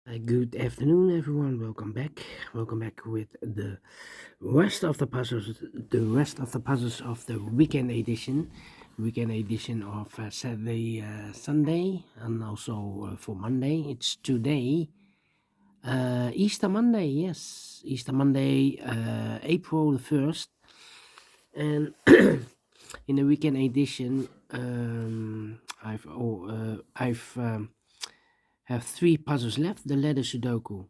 Good afternoon, everyone. Welcome back. Welcome back with the rest of the puzzles. The rest of the puzzles of the weekend edition of Saturday, Sunday, and also for Monday. It's today, Easter Monday. Yes, Easter Monday, April the 1st, and in the weekend edition, I've have three puzzles left: the letter Sudoku,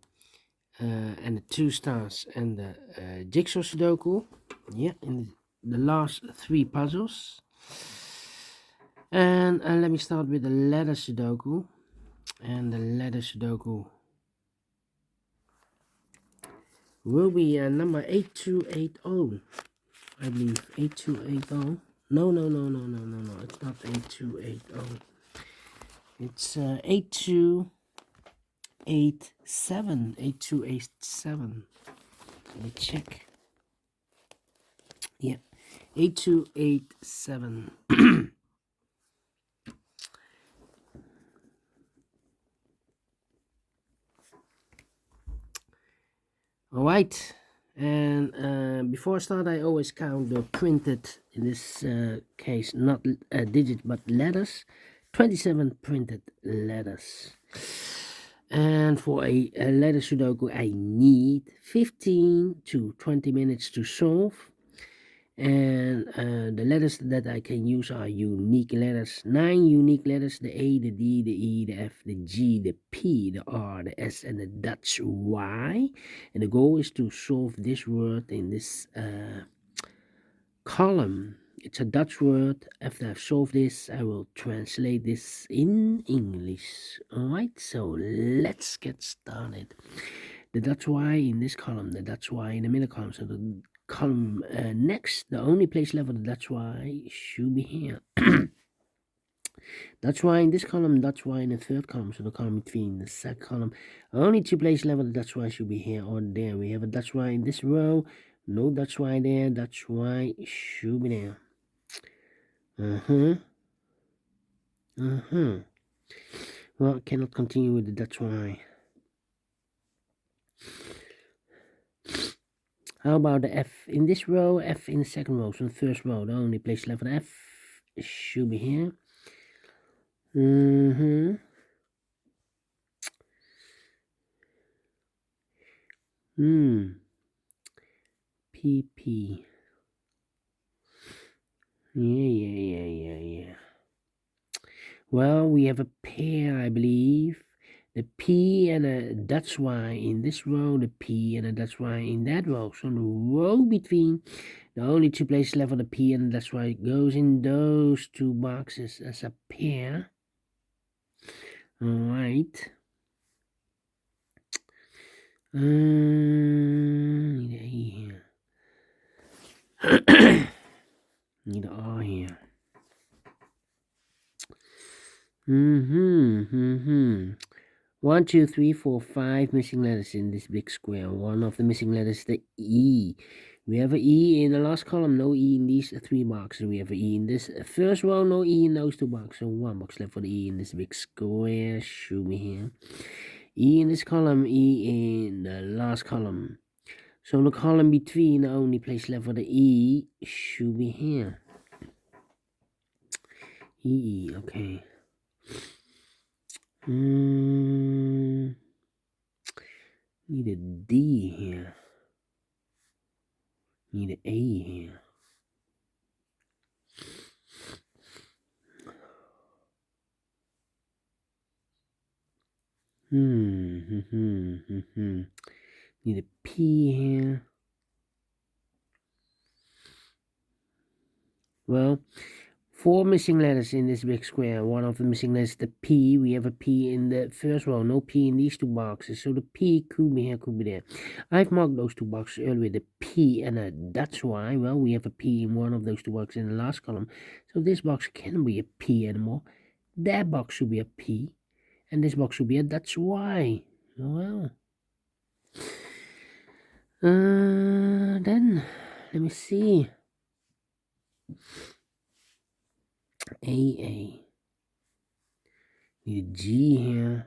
and the two stars and the jigsaw Sudoku. Yeah, in the last three puzzles. And let me start with the letter Sudoku. And the letter Sudoku will be number 8280. I believe 8280. No. It's not 8280. It's 8287. 8287. Let me check. Yeah, 8287. All right. And before I start, I always count the printed, in this case, not digits but letters. 27 printed letters. And for a letter Sudoku, I need 15 to 20 minutes to solve. And the letters that I can use are unique letters. 9 unique letters: the A, the D, the E, the F, the G, the P, the R, the S, and the Dutch Y. And the goal is to solve this word in this column. It's a Dutch word. After I've solved this, I will translate this in English. Alright, so let's get started. The Dutch Y in this column, the Dutch Y in the middle column. So the column next, the only place left for the Dutch Y should be here. Dutch Y in this column, Dutch Y in the third column. So the column between the second column, only two places left for the Dutch Y should be here or there. We have a Dutch Y in this row. No Dutch Y there. Dutch Y should be there. Well, I cannot continue with the Dutch Y. How about the F in this row, F in the second row? So the first row, the only place left for the F should be here. PP. Yeah. Well, we have a pair, I believe. The P and a Dutch Y in this row, the P and a Dutch Y in that row. So the row between, the only two places left for the P and the Dutch Y goes in those two boxes as a pair. Alright. Need an E here. Need an R here. 1, 2, 3, 4, 5 missing letters in this big square. One of the missing letters is the E. We have an E in the last column, no E in these three boxes. We have an E in this first row, no E in those two boxes. So one box left for the E in this big square. Should be here. E in this column, E in the last column. So the column between, the only place left for the E should be here. E, okay. Need a D here. Need an A here. Need a P here. Well, 4 missing letters in this big square. One of the missing letters is the P. We have a P in the first row. No P in these two boxes. So the P could be here, could be there. I've marked those two boxes earlier, the P and a Dutch Y. Well, we have a P in one of those two boxes in the last column. So this box can't be a P anymore. That box should be a P. And this box should be a Dutch Y. Well. Then, let me see. AA. Need a G here.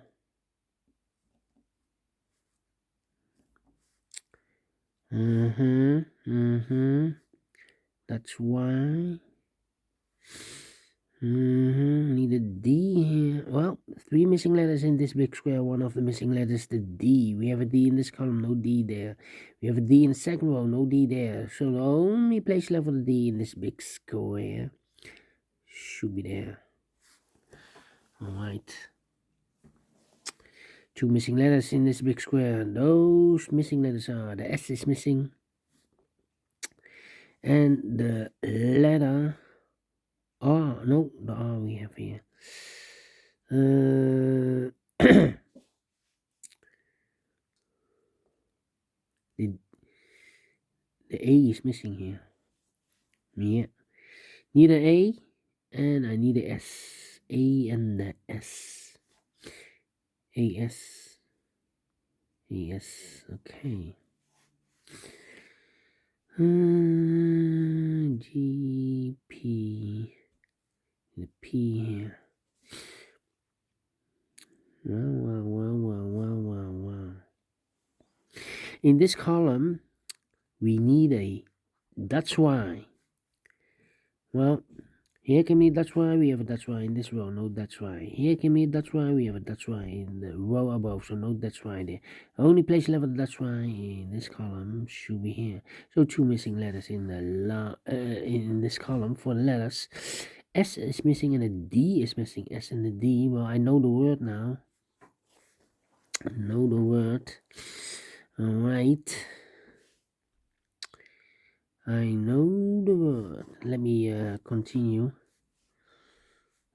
That's why. Need a D here. Well, 3 missing letters in this big square. One of the missing letters, the D. We have a D in this column, no D there. We have a D in the second row, no D there. So the only place left for the D in this big square should be there. Alright. 2 missing letters in this big square. Those missing letters are the S is missing. And the letter R. No, the R we have here. The A is missing here. Yeah. Need an A and I need a S. A and the S. A-S. A-S. Okay. G, P. The P here. Wow. In this column, we need a that's why. Well, here can be that's why we have a that's why in this row, no that's why. Here can be that's why we have a that's why in the row above, so no that's why there. Only place left of that's why in this column should be here. So 2 missing letters in the in this column for the letters. S is missing and a D is missing. S and the D. Well, I know the word now. I know the word. Alright. I know the word. Let me continue.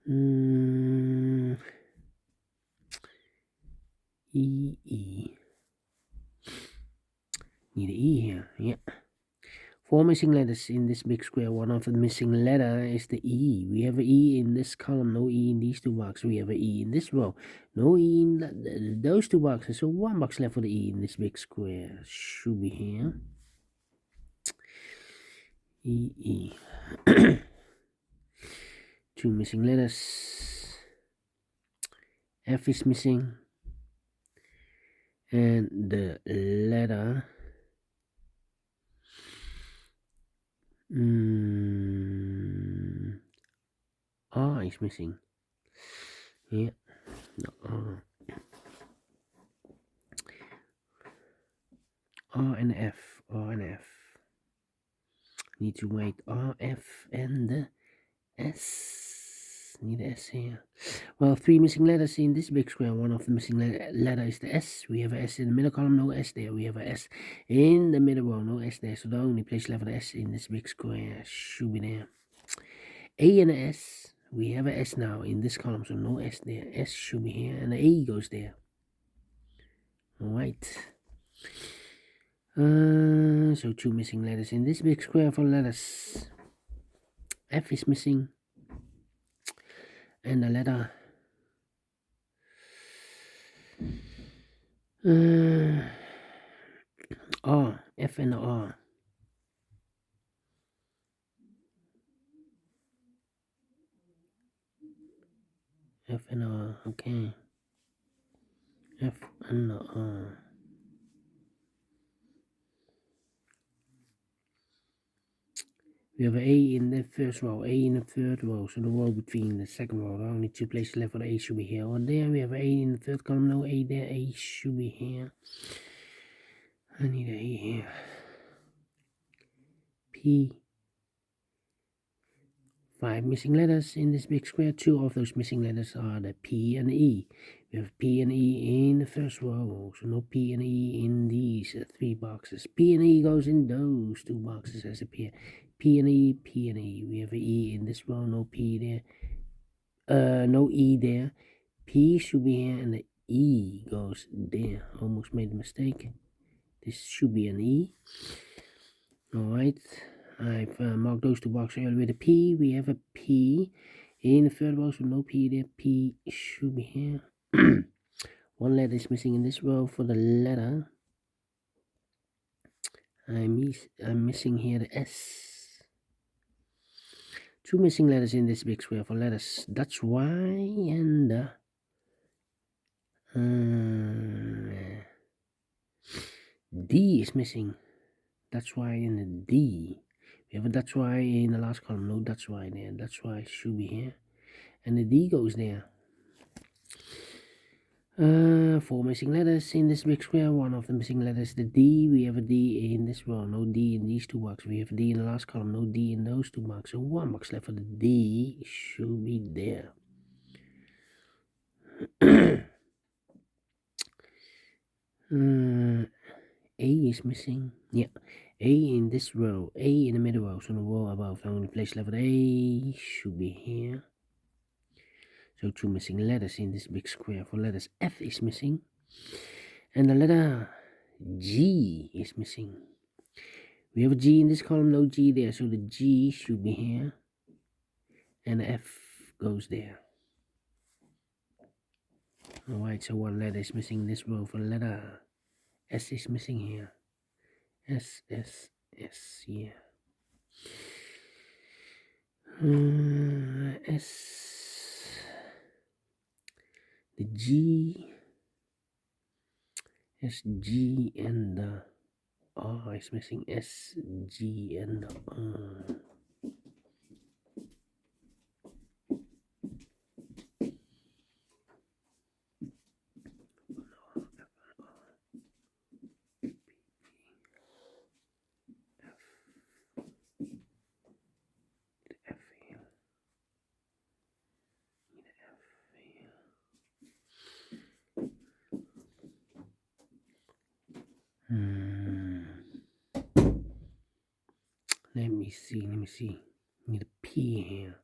E. Need an E here. Yeah. 4 missing letters in this big square. One of the missing letter is the E. We have an E in this column, no E in these 2 boxes. We have an E in this row, no E in those 2 boxes. So 1 box left for the E in this big square. Should be here. E. 2 missing letters. F is missing. And the letter R is missing. Yeah, no, R and F. Need to wait. R, F, and the S. Need the S here. Well, 3 missing letters in this big square. One of the missing letter is the S. We have a S in the middle column, no S there. We have a S in the middle row, no S there. So the only place left for the S in this big square should be there. A and a S. We have a S now in this column, so no S there. S should be here, and the A goes there. Alright. So 2 missing letters in this big square for letters. F is missing. And the letter R. F and R. F and R. Okay. F and R. We have an A in the first row, A in the third row, so the row between the second row. Only 2 places left for the A should be here. Or there we have an A in the third column, no A there, A should be here. I need an A here. P. 5 missing letters in this big square. 2 of those missing letters are the P and E. We have P and E in the first row, so no P and E in these 3 boxes. P and E goes in those 2 boxes as appear. P and E, P and E. We have an E in this row, no P there. No E there. P should be here and the E goes there. Almost made a mistake. This should be an E. Alright. I've marked those 2 boxes earlier with a P. We have a P in the third row, so no P there. P should be here. 1 letter is missing in this row for the letter. I'm missing here the S. 2 missing letters in this big square for letters. That's why, and D is missing. That's why in the D. We have a that's why in the last column, no that's why there. That's why should be here. And the D goes there. 4 missing letters in this big square. One of the missing letters, the D. We have a D in this row, no D in these 2 boxes. We have a D in the last column, no D in those 2 boxes. So 1 box left for the D should be there. A is missing. Yeah, A in this row, A in the middle row. So the row above, the only place left for A should be here. So 2 missing letters in this big square. For letters F is missing. And the letter G is missing. We have a G in this column, no G there. So the G should be here. And the F goes there. Alright, so 1 letter is missing in this row. For the letter S is missing here. S, S, S, yeah. S, the G, S, G, and the R is missing. S, G, and the R. Let me see. Need a P here.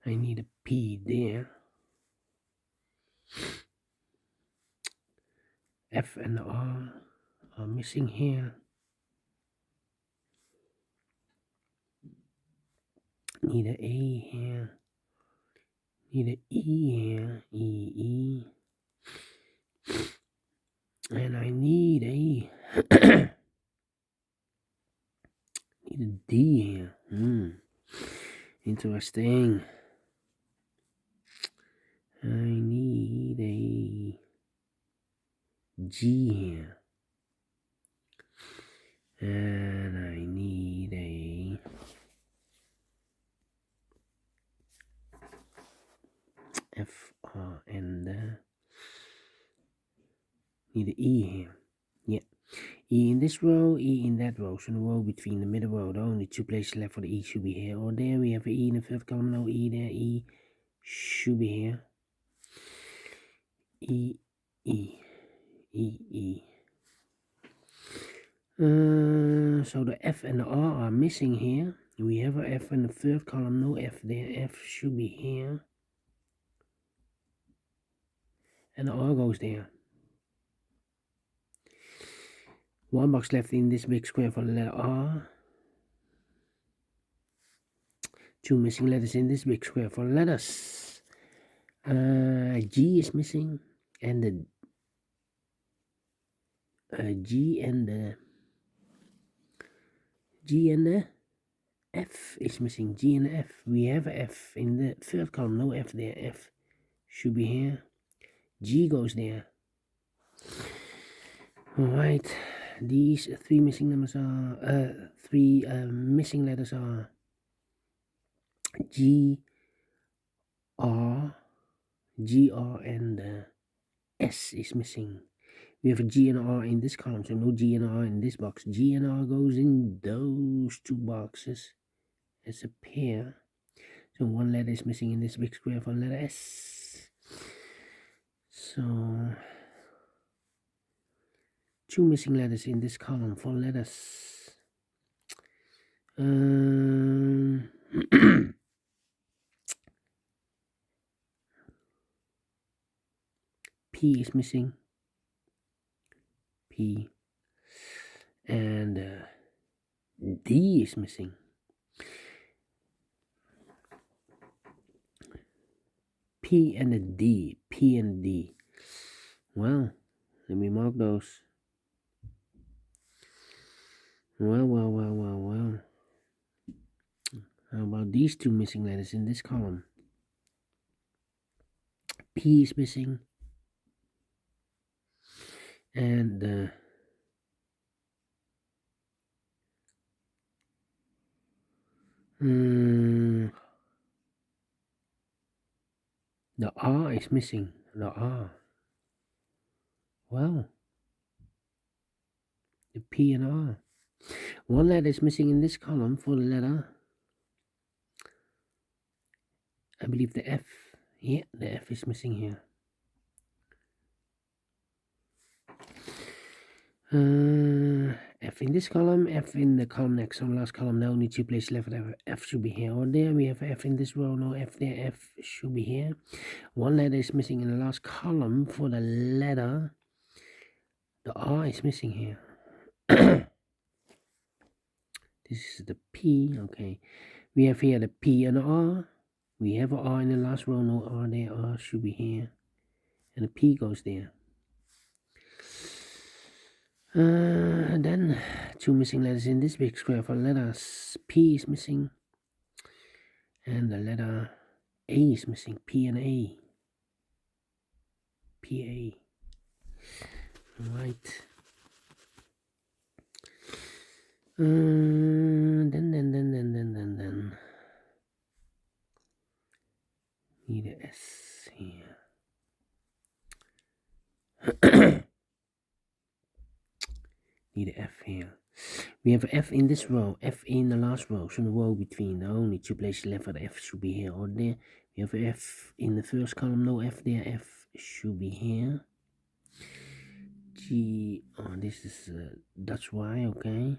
I need a P there. F and R are missing here. Need a A here. Need a E here. E. And I need a need a D here. Interesting. I need a G here. And I need a F, R, and need an E here. Yeah. E in this row, E in that row. So the row between the middle row, the only 2 places left for the E should be here or there. We have an E in the 5th column, no E there. E should be here. E. So the F and the R are missing here. We have a F in the 3rd column, no F there. F should be here. And the R goes there. 1 box left in this big square for the letter R. 2 missing letters in this big square for letters. G is missing, and the G and the F is missing. G and the F. We have a F in the 3rd column, no F there. F should be here. G goes there. Alright, these 3 missing numbers are 3 missing letters are G, R, and S is missing. We have a G and R in this column, so no G and R in this box. G and R goes in those 2 boxes as a pair. So 1 letter is missing in this big square for letter S. So 2 missing letters in this column for letters. P is missing. P. And D is missing. P and a D. P and D. Well, let me mark those. Well. How about these 2 missing letters in this column? P is missing. And The R is missing. The R. Well, the P and R. One letter is missing in this column for the letter. I believe the F. Yeah, the F is missing here. F in this column, F in the column next. On the last column, no need to place left. F should be here or there. We have F in this row, no F there. F should be here. One letter is missing in the last column for the letter. The R is missing here. This is the P. Okay, we have here the P and the R. We have an R in the last row, no R there. R should be here, and the P goes there. And then two missing letters in this big square for letters. P is missing, and the letter A is missing. P and A. P A. Right. Then. Need a S here. Need a F here. We have an F in this row, F in the last row, so the row between. The only two places left for the F should be here or there. We have an F in the first column, no F there. F should be here. G. Oh, this is that's why. Okay.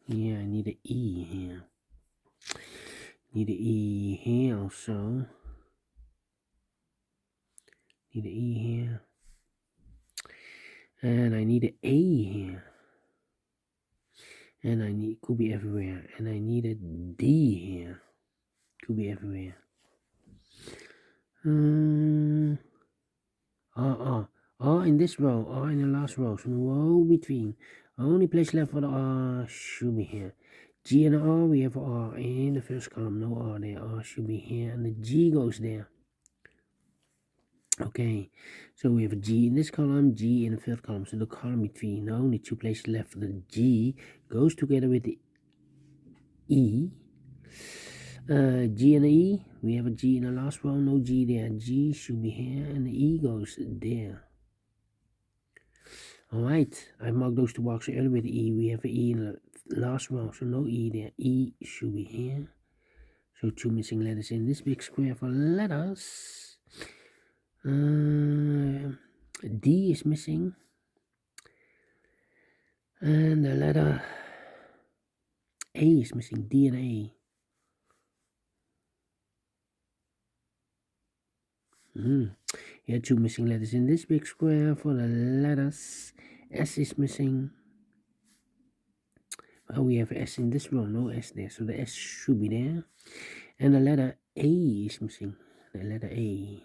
Yeah, I need an E here. Need an E here also. Need an E here. And I need an A here. And I need, could be everywhere. And I need a D here. Could be everywhere. R in this row, R in the last row. So the row between. Only place left for the R should be here. G and R, we have R in the first column. No R there. R should be here. And the G goes there. Okay, so we have a G in this column, G in the third column. So the column between, only two places left for the G goes together with the E. G and the E, we have a G in the last row, no G there. G should be here, and the E goes there. Alright, I marked those two boxes earlier with the E. We have an E in the last row, so no E there. E should be here. So two missing letters in this big square for letters. D is missing, and the letter A is missing. D and A. Here are two missing letters in this big square for the letters. S is missing. Well, we have S in this row, no S there, so the S should be there. And the letter A is missing. The letter A.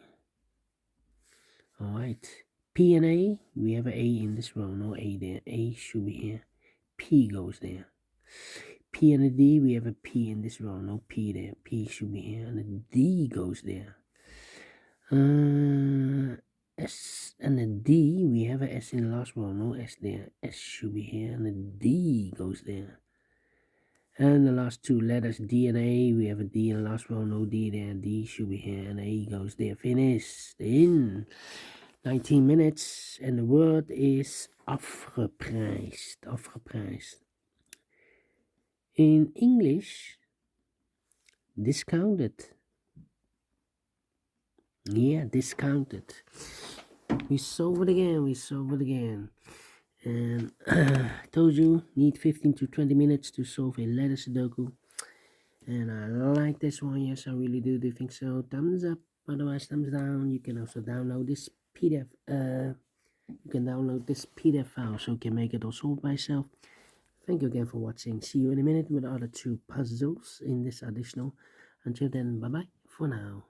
Alright. P and A, we have an A in this row, no A there. A should be here. P goes there. P and a D, we have a P in this row, no P there. P should be here, and the D goes there. S and a D, we have a S in the last row, no S there. S should be here, and the D goes there. And the last two letters, D and A, we have a D in the last row, no D there. D should be here, and A goes there. Finished in 19 minutes, and the word is afgeprijsd. Afgeprijsd. In English, discounted. Yeah, discounted. We solve it again. And I told you, need 15 to 20 minutes to solve a letter Sudoku. And I like this one, yes, I really do think so. Thumbs up, otherwise thumbs down. You can also download this PDF. File so you can make it all solve by yourself. Thank you again for watching. See you in a minute with the other two puzzles in this additional. Until then, bye bye for now.